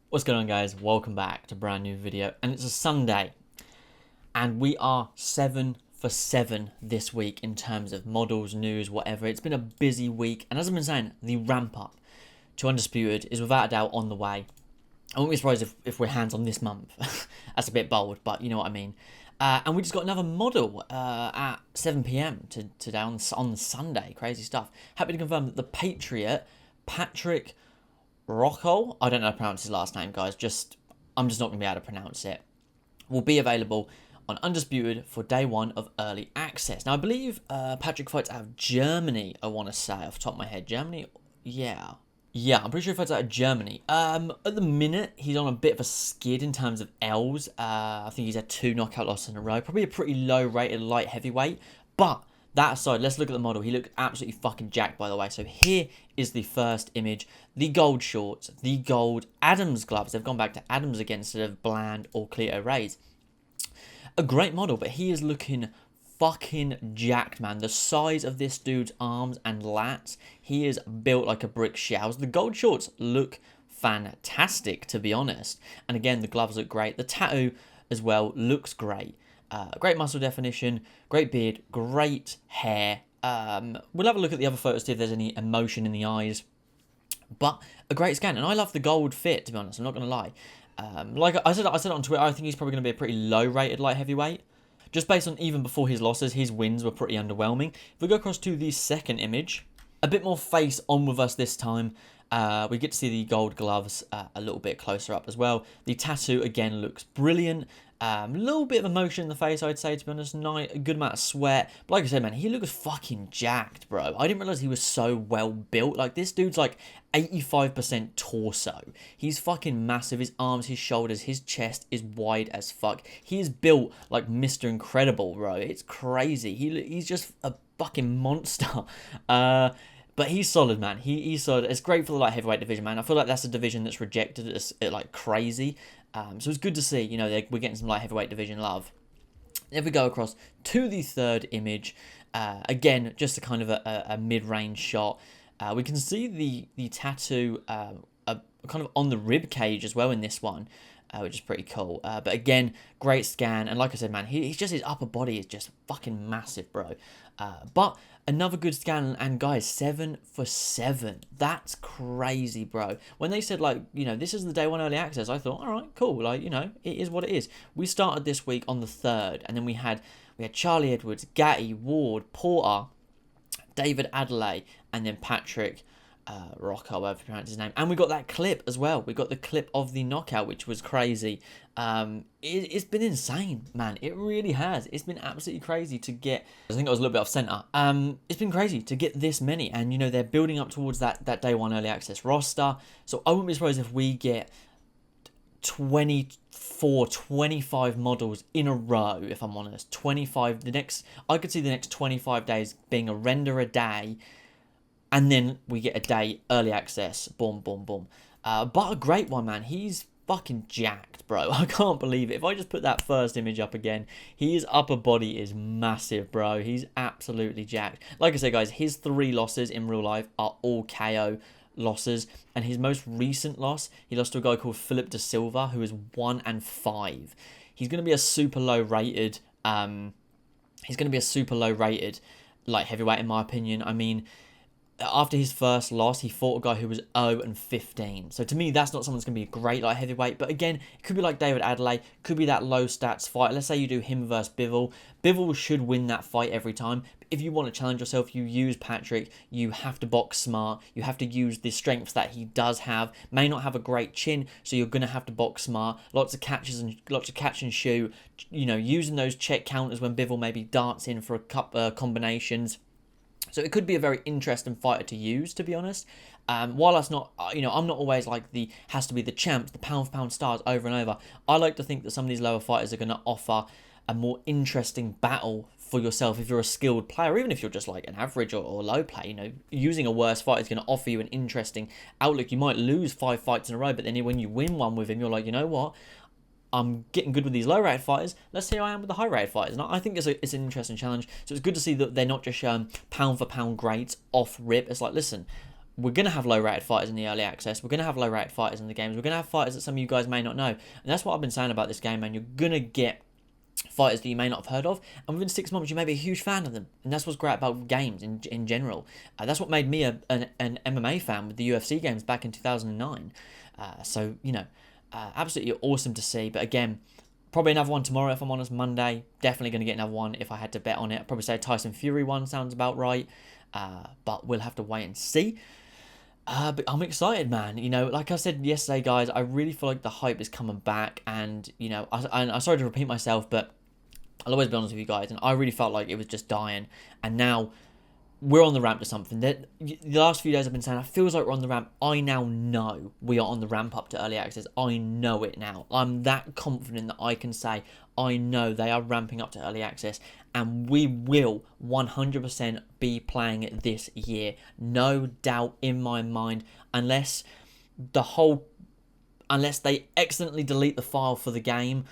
What's going on, guys? Welcome back to a brand new video, and it's a Sunday and we are 7 for 7 this week in terms of models, news, whatever. It's been a busy week, and as I've been saying, the ramp up to Undisputed is without a doubt on the way. I won't be surprised if we're hands on this month. That's a bit bold, but you know what I mean. And we just got another model at 7 p.m. today on the Sunday. Crazy stuff. Happy to confirm that the Patriot, Patrick Rocchi, I don't know how to pronounce his last name, guys. I'm just not going to be able to pronounce it. Will be available on Undisputed for day one of early access. Now, I believe Patrick fights out of Germany, I want to say, off the top of my head. Germany? Yeah. Yeah, I'm pretty sure he fights out of Germany. At the minute, he's on a bit of a skid in terms of L's. I think he's had 2 knockout losses in a row. Probably a pretty low-rated light heavyweight. But that aside, let's look at the model. He looked absolutely fucking jacked, by the way. So here is the first image. The gold shorts, the gold Adams gloves. They've gone back to Adams again instead of Bland or Cleto Rays. A great model, but he is looking fucking jacked, man. The size of this dude's arms and lats, he is built like a brick shell. The gold shorts look fantastic, to be honest. And again, the gloves look great. The tattoo as well looks great. Great muscle definition, great beard, great hair. We'll have a look at the other photos to see if there's any emotion in the eyes. But a great scan, and I love the gold fit, to be honest. I'm not going to lie. Like I said on Twitter, I think he's probably going to be a pretty low-rated light heavyweight. Just based on even before his losses, his wins were pretty underwhelming. If we go across to the second image, a bit more face on with us this time. We get to see the gold gloves a little bit closer up as well. The tattoo, again, looks brilliant. A little bit of emotion in the face, I'd say, to be honest. A good amount of sweat. But like I said, man, he looks fucking jacked, bro. I didn't realize he was so well built. Like, this dude's like 85% torso. He's fucking massive. His arms, his shoulders, his chest is wide as fuck. He is built like Mr. Incredible, bro. It's crazy. He's just a fucking monster. But he's solid, man. He's solid. It's great for the light heavyweight division, man. I feel like that's a division that's rejected as like crazy. So it's good to see, you know, we're getting some light heavyweight division love. If we go across to the third image, again, just a kind of a mid-range shot. We can see the tattoo kind of on the rib cage as well in this one, which is pretty cool. But again, great scan. And like I said, man, he's just, his upper body is just fucking massive, bro. But another good scan, and guys, 7 for 7. That's crazy, bro. When they said, like, you know, this is the day one early access, I thought, all right, cool. Like, you know, it is what it is. We started this week on the 3rd, and then we had Charlie Edwards, Gatti, Ward, Porter, David Adelaide, and then Patrick Rocchi, however you pronounce his name. And we got that clip as well. We got the clip of the knockout, which was crazy. It's been insane, man. It really has. It's been absolutely crazy to get. I think I was a little bit off center. It's been crazy to get this many, and you know they're building up towards that day one early access roster. So I wouldn't be surprised if we get 24, 25 models in a row. If I'm honest, 25. I could see the next 25 days being a render a day. And then we get a day early access. Boom, boom, boom. But a great one, man. He's fucking jacked, bro. I can't believe it. If I just put that first image up again, his upper body is massive, bro. He's absolutely jacked. Like I said, guys, his 3 losses in real life are all KO losses. And his most recent loss, he lost to a guy called Philip Da Silva, who is 1-5. He's going to be a super low rated. He's going to be a super low rated light heavyweight, in my opinion. I mean, after his first loss, he fought a guy who was 0-15. So to me, that's not someone that's going to be a great light heavyweight. But again, it could be like David Adelaide. Could be that low stats fight. Let's say you do him versus Bivol. Bivol should win that fight every time. If you want to challenge yourself, you use Patrick. You have to box smart. You have to use the strengths that he does have. May not have a great chin, so you're going to have to box smart. Lots of catch and shoot. You know, using those check counters when Bivol maybe darts in for a couple combinations. So it could be a very interesting fighter to use, to be honest. While that's not, you know, I'm not always like has to be the champs, the pound for pound stars over and over. I like to think that some of these lower fighters are going to offer a more interesting battle for yourself if you're a skilled player, or even if you're just like an average or low player. You know, using a worse fighter is going to offer you an interesting outlook. You might lose 5 fights in a row, but then when you win one with him, you're like, you know what? I'm getting good with these low-rated fighters. Let's see how I am with the high-rated fighters. And I think it's an interesting challenge. So it's good to see that they're not just pound-for-pound greats off rip. It's like, listen, we're going to have low-rated fighters in the early access. We're going to have low-rated fighters in the games. We're going to have fighters that some of you guys may not know. And that's what I've been saying about this game, man. You're going to get fighters that you may not have heard of, and within 6 months you may be a huge fan of them. And that's what's great about games in general. That's what made me an MMA fan with the UFC games back in 2009. So, you know, absolutely awesome to see. But again, probably another one tomorrow if I'm honest. Monday, definitely going to get another one if I had to bet on it. I'd probably say a Tyson Fury one sounds about right. But we'll have to wait and see. But I'm excited, man. You know, like I said yesterday, guys, I really feel like the hype is coming back. And, you know, I'm sorry to repeat myself, but I'll always be honest with you guys. And I really felt like it was just dying. And now we're on the ramp to something. The last few days I've been saying, it feels like we're on the ramp. I now know we are on the ramp up to early access. I know it now. I'm that confident that I can say, I know they are ramping up to early access. And we will 100% be playing it this year. No doubt in my mind. Unless they accidentally delete the file for the game,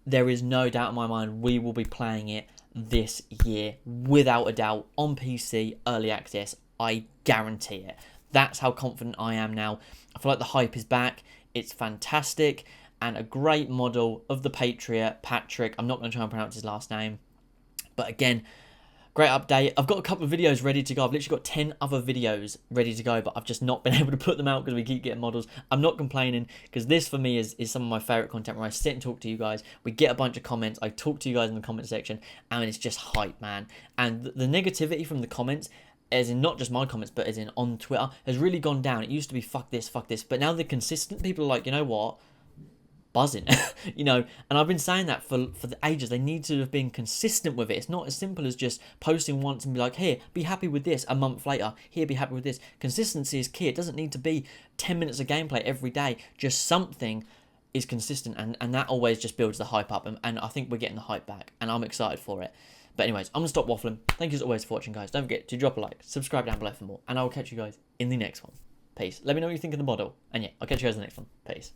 there is no doubt in my mind we will be playing it this year, without a doubt, on PC, early access. I guarantee it. That's how confident I am now. I feel like the hype is back. It's fantastic. And a great model of the Patriot, Patrick. I'm not going to try and pronounce his last name. But again, great update. I've got a couple of videos ready to go. I've literally got 10 other videos ready to go, but I've just not been able to put them out because we keep getting models. I'm not complaining, because this for me is some of my favourite content, where I sit and talk to you guys. We get a bunch of comments. I talk to you guys in the comment section, and it's just hype, man. And the negativity from the comments, as in not just my comments, but as in on Twitter, has really gone down. It used to be fuck this, but now the consistent people are like, you know what? Buzzing. You know, and I've been saying that for the ages. They need to have been consistent with it. It's not as simple as just posting once and be like, here, be happy with this. A month later, here, be happy with this. Consistency is key. It doesn't need to be 10 minutes of gameplay every day. Just something is consistent, and that always just builds the hype up, and I think we're getting the hype back, and I'm excited for it. But anyways, I'm going to stop waffling. Thank you as always for watching, guys. Don't forget to drop a like, subscribe down below for more, and I will catch you guys in the next one. Peace. Let me know what you think of the model, and yeah, I'll catch you guys in the next one. Peace.